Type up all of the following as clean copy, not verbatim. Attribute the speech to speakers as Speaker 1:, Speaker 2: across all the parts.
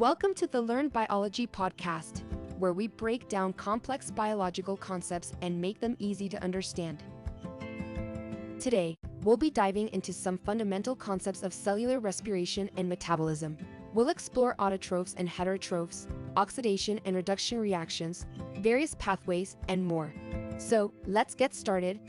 Speaker 1: Welcome to the Learn Biology podcast, where we break down complex biological concepts and make them easy to understand. Today, we'll be diving into some fundamental concepts of cellular respiration and metabolism. We'll explore autotrophs and heterotrophs, oxidation and reduction reactions, various pathways, and more. So, let's get started.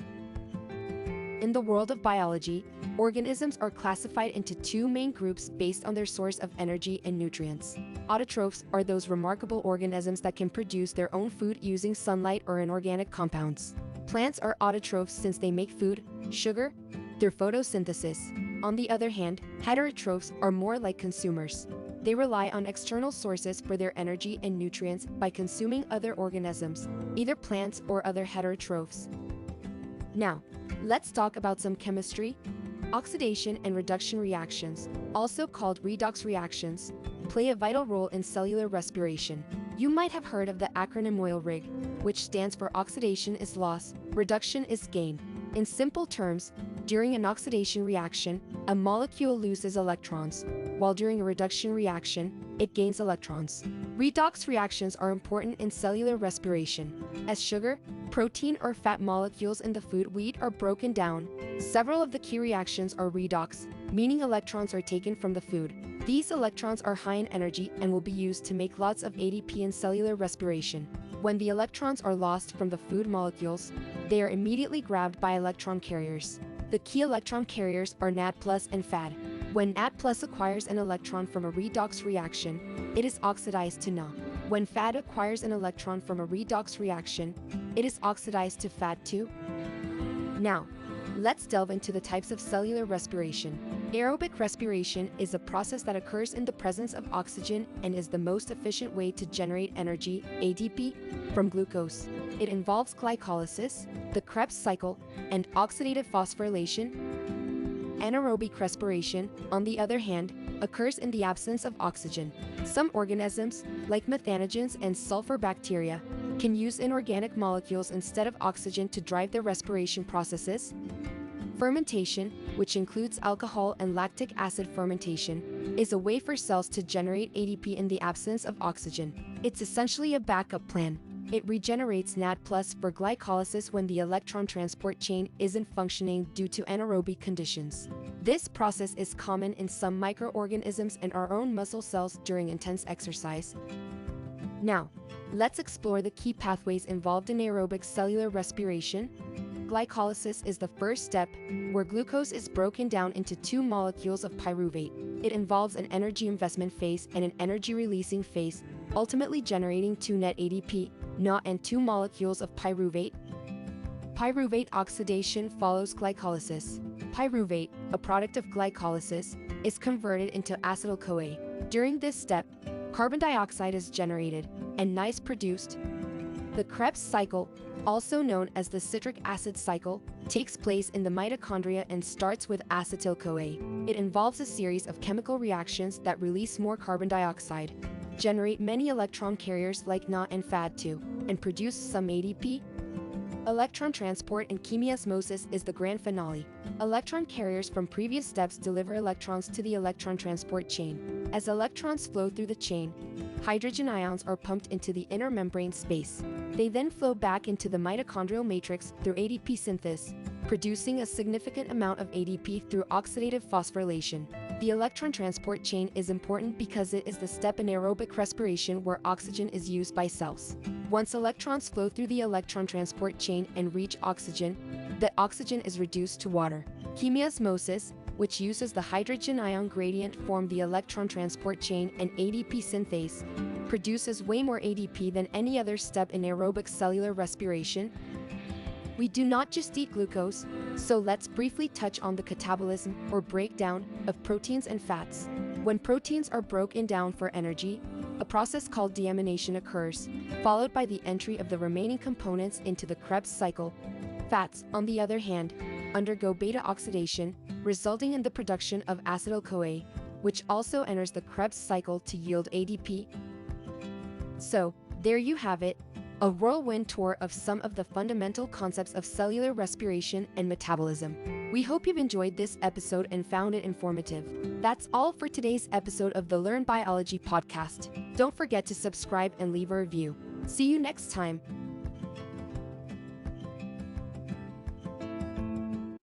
Speaker 1: In the world of biology, organisms are classified into two main groups based on their source of energy and nutrients. Autotrophs are those remarkable organisms that can produce their own food using sunlight or inorganic compounds. Plants are autotrophs since they make food, sugar, through photosynthesis. On the other hand, heterotrophs are more like consumers. They rely on external sources for their energy and nutrients by consuming other organisms, either plants or other heterotrophs. Now, let's talk about some chemistry. Oxidation and reduction reactions, also called redox reactions, play a vital role in cellular respiration. You might have heard of the acronym OIL-RIG, which stands for oxidation is loss, reduction is gain. In simple terms, during an oxidation reaction, a molecule loses electrons, while during a reduction reaction, it gains electrons. Redox reactions are important in cellular respiration. As sugar, protein, or fat molecules in the food we eat are broken down, several of the key reactions are redox, meaning electrons are taken from the food. These electrons are high in energy and will be used to make lots of ATP in cellular respiration. When the electrons are lost from the food molecules, they are immediately grabbed by electron carriers. The key electron carriers are NAD+ and FAD. When NAD+ acquires an electron from a redox reaction, it is oxidized to Na. When FAD acquires an electron from a redox reaction, it is oxidized to FAD2. Now, let's delve into the types of cellular respiration. Aerobic respiration is a process that occurs in the presence of oxygen and is the most efficient way to generate energy, ATP, from glucose. It involves glycolysis, the Krebs cycle, and oxidative phosphorylation. Anaerobic respiration, on the other hand, occurs in the absence of oxygen. Some organisms, like methanogens and sulfur bacteria, can use inorganic molecules instead of oxygen to drive their respiration processes. Fermentation, which includes alcohol and lactic acid fermentation, is a way for cells to generate ATP in the absence of oxygen. It's essentially a backup plan. It regenerates NAD+ for glycolysis when the electron transport chain isn't functioning due to anaerobic conditions. This process is common in some microorganisms and our own muscle cells during intense exercise. Now, let's explore the key pathways involved in aerobic cellular respiration. Glycolysis is the first step, where glucose is broken down into two molecules of pyruvate. It involves an energy investment phase and an energy releasing phase, ultimately generating two net ADP, Na, and two molecules of pyruvate. Pyruvate oxidation follows glycolysis. Pyruvate, a product of glycolysis, is converted into acetyl-CoA. During this step, carbon dioxide is generated, and Na is produced. The Krebs cycle, also known as the citric acid cycle, takes place in the mitochondria and starts with acetyl-CoA. It involves a series of chemical reactions that release more carbon dioxide, generate many electron carriers like Na and FAD2, and produce some ADP. Electron transport and chemiosmosis is the grand finale. Electron carriers from previous steps deliver electrons to the electron transport chain. As electrons flow through the chain, hydrogen ions are pumped into the inner membrane space. They then flow back into the mitochondrial matrix through ADP synthesis, producing a significant amount of ADP through oxidative phosphorylation. The electron transport chain is important because it is the step in aerobic respiration where oxygen is used by cells. Once electrons flow through the electron transport chain and reach oxygen, the oxygen is reduced to water. Chemiosmosis, which uses the hydrogen ion gradient form the electron transport chain and ADP synthase, produces way more ADP than any other step in aerobic cellular respiration. We do not just eat glucose, so let's briefly touch on the catabolism or breakdown of proteins and fats. When proteins are broken down for energy, a process called deamination occurs, followed by the entry of the remaining components into the Krebs cycle. Fats, on the other hand, undergo beta oxidation, resulting in the production of acetyl-CoA, which also enters the Krebs cycle to yield ADP. So, there you have it. a whirlwind tour of some of the fundamental concepts of cellular respiration and metabolism. We hope you've enjoyed this episode and found it informative. That's all for today's episode of the Learn Biology podcast. Don't forget to subscribe and leave a review. See you next time.